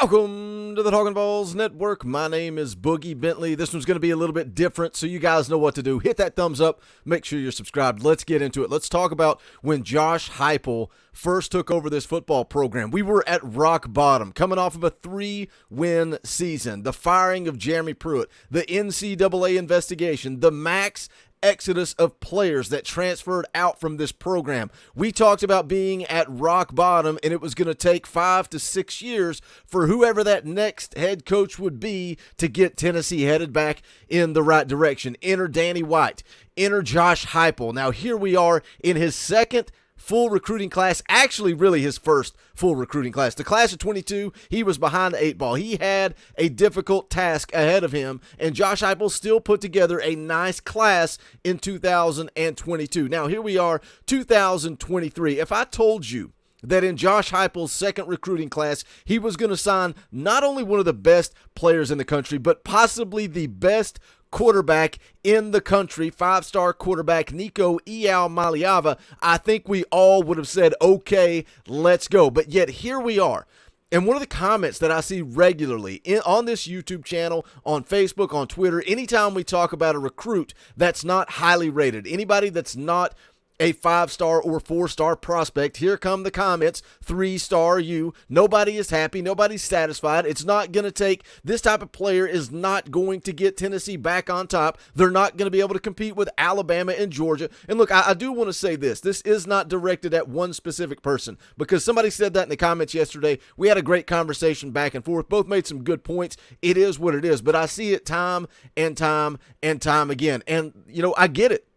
Welcome to the Talkin VAWLS Network. My name is Boogie Bentley. This one's going to be a little bit different, so you guys know what to do. Hit that thumbs up. Make sure you're subscribed. Let's get into it. Let's talk about when Josh Heupel first took over this football program. We were at rock bottom, coming off of a 3-win season, the firing of Jeremy Pruitt, the NCAA investigation, the max exodus of players that transferred out from this program. We talked about being at rock bottom, and it was going to take 5 to 6 years for whoever that next head coach would be to get Tennessee headed back in the right direction. Enter Danny White, enter Josh Heupel. Now here we are in his second full recruiting class, actually really his first full recruiting class. The class of 22, he was behind the 8 ball. He had a difficult task ahead of him, and Josh Heupel still put together a nice class in 2022. Now here we are, 2023. If I told you that in Josh Heupel's second recruiting class, he was going to sign not only one of the best players in the country, but possibly the best quarterback in the country, 5-star quarterback Nico Iamaleava, I think we all would have said, okay, let's go. But yet here we are. And one of the comments that I see regularly on this YouTube channel, on Facebook, on Twitter, anytime we talk about a recruit that's not highly rated, anybody that's not a 5-star or 4-star prospect, here come the comments, 3-star you. Nobody is happy. Nobody's satisfied. It's not going to take, this type of player is not going to get Tennessee back on top. They're not going to be able to compete with Alabama and Georgia. And look, I do want to say this. This is not directed at one specific person, because somebody said that in the comments yesterday. We had a great conversation back and forth. Both made some good points. It is what it is. But I see it time and time and time again. And, I get it.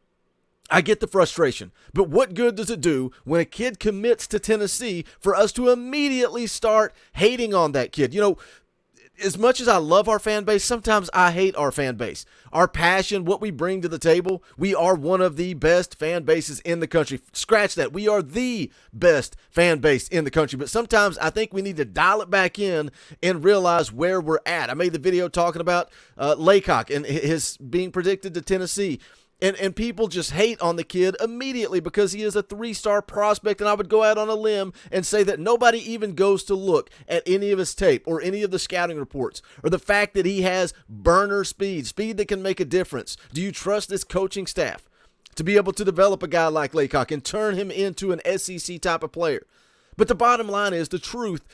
I get the frustration, but what good does it do when a kid commits to Tennessee for us to immediately start hating on that kid? As much as I love our fan base, sometimes I hate our fan base. Our passion, what we bring to the table, we are one of the best fan bases in the country. Scratch that. We are the best fan base in the country, but sometimes I think we need to dial it back in and realize where we're at. I made the video talking about Laycock and his being predicted to Tennessee. And people just hate on the kid immediately because he is a 3-star prospect, and I would go out on a limb and say that nobody even goes to look at any of his tape or any of the scouting reports or the fact that he has burner speed that can make a difference. Do you trust this coaching staff to be able to develop a guy like Laycock and turn him into an SEC type of player? But the bottom line is the truth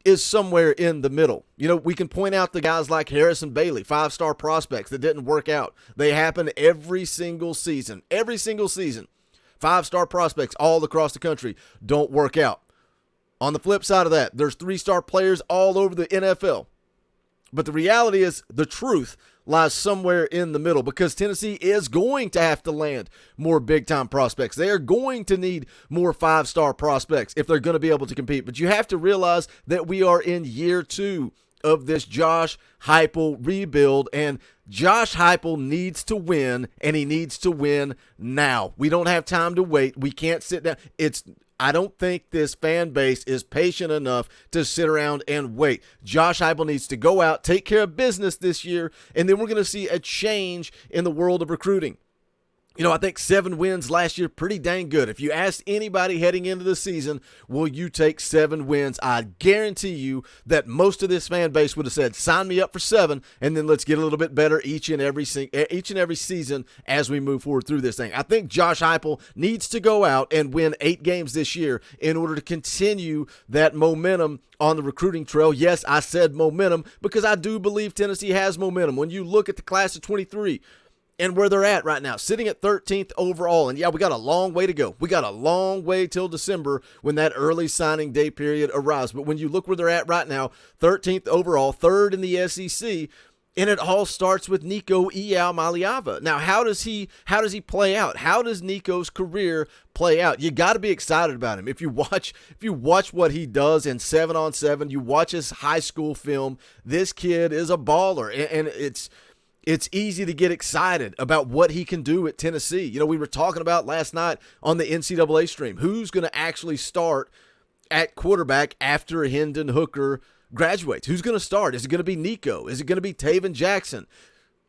is somewhere in the middle. We can point out the guys like Harrison Bailey, 5-star prospects that didn't work out. They happen every single season. Every single season. 5-star prospects all across the country don't work out. On the flip side of that, there's 3-star players all over the NFL. But the reality is the truth lies somewhere in the middle, because Tennessee is going to have to land more big-time prospects. They are going to need more 5-star prospects if they're going to be able to compete. But you have to realize that we are in year 2 of this Josh Heupel rebuild, and Josh Heupel needs to win, and he needs to win now. We don't have time to wait. We can't sit down. I don't think this fan base is patient enough to sit around and wait. Josh Heupel needs to go out, take care of business this year, and then we're going to see a change in the world of recruiting. I think 7 wins last year, pretty dang good. If you asked anybody heading into the season, will you take 7 wins? I guarantee you that most of this fan base would have said, sign me up for 7, and then let's get a little bit better each and every season as we move forward through this thing. I think Josh Heupel needs to go out and win 8 games this year in order to continue that momentum on the recruiting trail. Yes, I said momentum because I do believe Tennessee has momentum. When you look at the class of 23, and where they're at right now, sitting at 13th overall. And yeah, we got a long way to go. We got a long way till December when that early signing day period arrives. But when you look where they're at right now, 13th overall, 3rd in the SEC, and it all starts with Nico Iamaleava. Now, how does he play out? How does Nico's career play out? You got to be excited about him. If you watch what he does in 7-on-7, you watch his high school film, this kid is a baller, and it's easy to get excited about what he can do at Tennessee. We were talking about last night on the NCAA stream, who's going to actually start at quarterback after Hendon Hooker graduates. Who's going to start? Is it going to be Nico? Is it going to be Taven Jackson?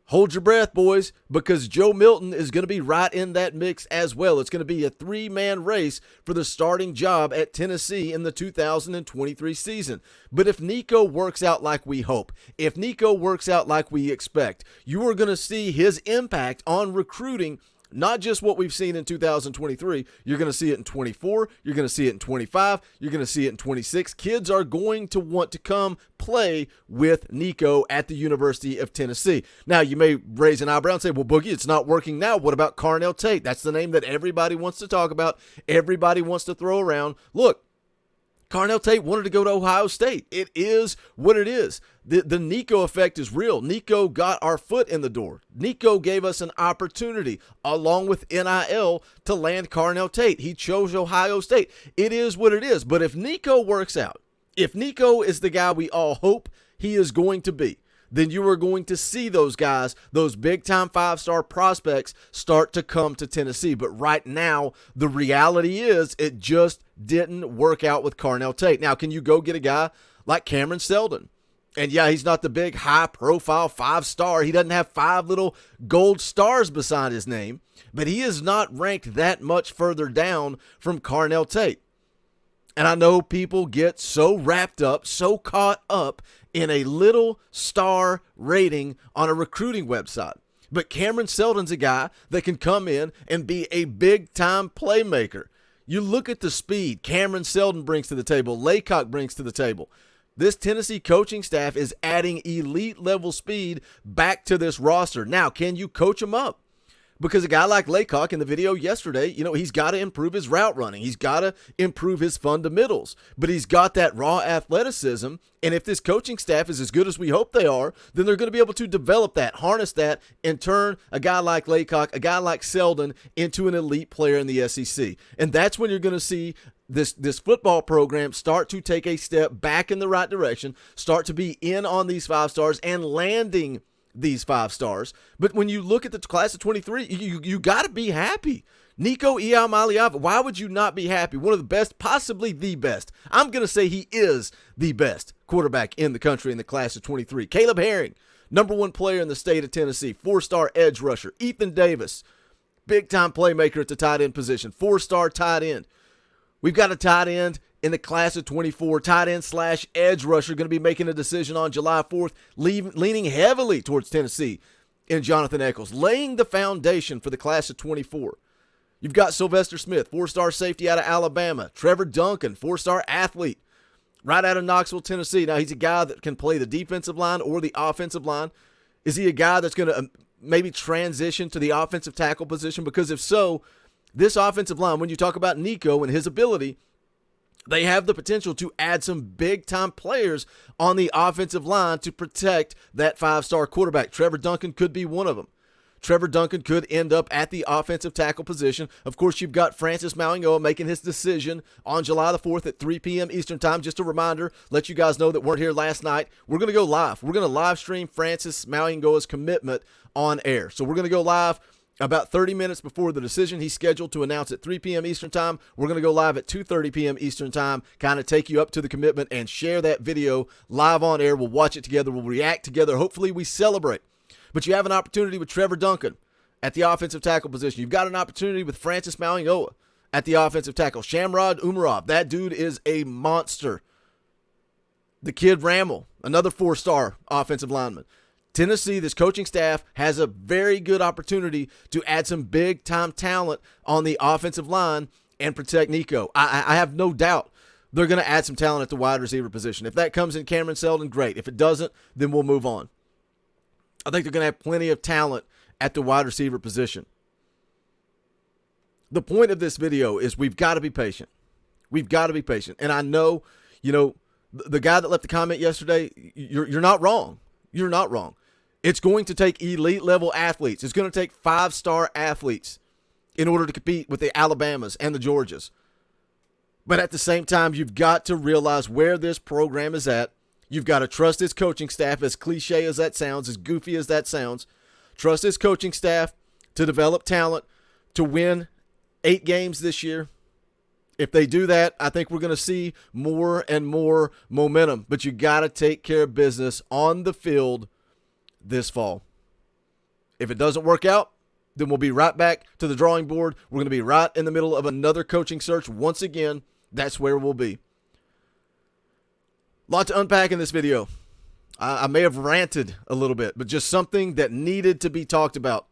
hold your breath, boys, because Joe Milton is going to be right in that mix as well. It's going to be a three-man race for the starting job at Tennessee in the 2023 season. But if Nico works out like we hope, if Nico works out like we expect, you are going to see his impact on recruiting. Not just what we've seen in 2023, you're going to see it in 24, you're going to see it in 25, you're going to see it in 26. Kids are going to want to come play with Nico at the University of Tennessee. Now, you may raise an eyebrow and say, well, Boogie, it's not working now. What about Carnell Tate? That's the name that everybody wants to talk about, everybody wants to throw around. Look, Carnell Tate wanted to go to Ohio State. It is what it is. The Nico effect is real. Nico got our foot in the door. Nico gave us an opportunity, along with NIL, to land Carnell Tate. He chose Ohio State. It is what it is. But if Nico works out, if Nico is the guy we all hope he is going to be, then you are going to see those guys, those big-time five-star prospects, start to come to Tennessee. But right now, the reality is it just didn't work out with Carnell Tate. Now, can you go get a guy like Cameron Seldon? And yeah, he's not the big high-profile five-star. He doesn't have 5 little gold stars beside his name. But he is not ranked that much further down from Carnell Tate. And I know people get so wrapped up, so caught up in a little star rating on a recruiting website. But Cameron Seldon's a guy that can come in and be a big-time playmaker. You look at the speed Cameron Seldon brings to the table, Laycock brings to the table. This Tennessee coaching staff is adding elite-level speed back to this roster. Now, can you coach him up? Because a guy like Laycock in the video yesterday, he's got to improve his route running. He's got to improve his fundamentals. But he's got that raw athleticism. And if this coaching staff is as good as we hope they are, then they're going to be able to develop that, harness that, and turn a guy like Laycock, a guy like Seldon, into an elite player in the SEC. And that's when you're going to see this football program start to take a step back in the right direction, start to be in on these 5 stars and landing these 5 stars. But when you look at the class of 23, you got to be happy. Nico Iamaleava, why would you not be happy? One of the best, possibly the best. I'm going to say he is the best quarterback in the country in the class of 23. Caleb Herring, #1 player in the state of Tennessee, 4-star edge rusher. Ethan Davis, big-time playmaker at the tight end position, 4-star tight end. We've got a tight end in the class of 24, tight end / edge rusher, going to be making a decision on July 4th, leaning heavily towards Tennessee in Jonathan Eccles, laying the foundation for the class of 24. You've got Sylvester Smith, 4-star safety out of Alabama. Trevor Duncan, 4-star athlete right out of Knoxville, Tennessee. Now, he's a guy that can play the defensive line or the offensive line. Is he a guy that's going to maybe transition to the offensive tackle position? Because if so, this offensive line, when you talk about Nico and his ability, they have the potential to add some big-time players on the offensive line to protect that 5-star quarterback. Trevor Duncan could be one of them. Trevor Duncan could end up at the offensive tackle position. Of course, you've got Francis Mauigoa making his decision on July the 4th at 3 p.m. Eastern Time. Just a reminder, let you guys know that weren't here last night. We're going to go live. We're going to live stream Francis Mauigoa's commitment on air. So we're going to go live about 30 minutes before the decision. He's scheduled to announce at 3 p.m. Eastern Time. We're going to go live at 2:30 p.m. Eastern Time, kind of take you up to the commitment and share that video live on air. We'll watch it together. We'll react together. Hopefully we celebrate. But you have an opportunity with Trevor Duncan at the offensive tackle position. You've got an opportunity with Francis Mauigoa at the offensive tackle. Shamrod Umarov, that dude is a monster. The kid Ramel, another 4-star offensive lineman. Tennessee, this coaching staff, has a very good opportunity to add some big-time talent on the offensive line and protect Nico. I have no doubt they're going to add some talent at the wide receiver position. If that comes in Cameron Seldon, great. If it doesn't, then we'll move on. I think they're going to have plenty of talent at the wide receiver position. The point of this video is we've got to be patient. We've got to be patient. And I know, the guy that left the comment yesterday, you're not wrong. You're not wrong. It's going to take elite-level athletes. It's going to take 5-star athletes in order to compete with the Alabamas and the Georgias. But at the same time, you've got to realize where this program is at. You've got to trust his coaching staff, as cliche as that sounds, as goofy as that sounds. Trust his coaching staff to develop talent, to win 8 games this year. If they do that, I think we're going to see more and more momentum. But you got to take care of business on the field this fall. If it doesn't work out, then we'll be right back to the drawing board. We're going to be right in the middle of another coaching search. Once again, that's where we'll be. A lot to unpack in this video. I may have ranted a little bit, but just something that needed to be talked about.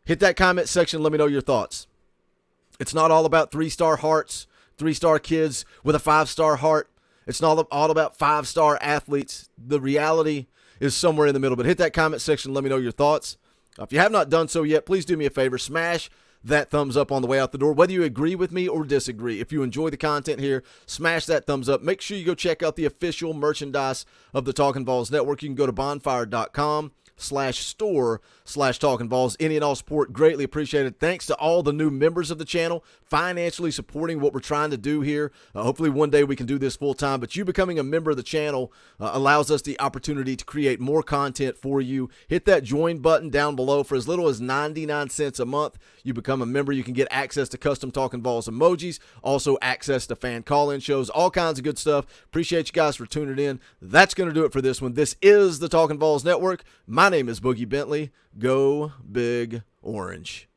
Hit that comment section. Let me know your thoughts. It's not all about 3-star hearts, 3-star kids with a 5-star heart. It's not all about 5-star athletes. The reality is somewhere in the middle. But hit that comment section. Let me know your thoughts. If you have not done so yet, please do me a favor. Smash that thumbs up on the way out the door, whether you agree with me or disagree. If you enjoy the content here, smash that thumbs up. Make sure you go check out the official merchandise of the Talkin' VAWLS Network. You can go to bonfire.com/store/TalkinVaws. Any and all support greatly appreciated. Thanks to all the new members of the channel financially supporting what we're trying to do here. Hopefully one day we can do this full time, but you becoming a member of the channel allows us the opportunity to create more content for you. Hit that join button down below. For as little as 99 cents a month, you become a member. You can get access to custom Talkin' VAWLS emojis, also access to fan call-in shows, all kinds of good stuff. Appreciate you guys for tuning in. That's going to do it for this one. This is the Talkin' VAWLS Network. My name is Boogie Bentley. Go Big Orange.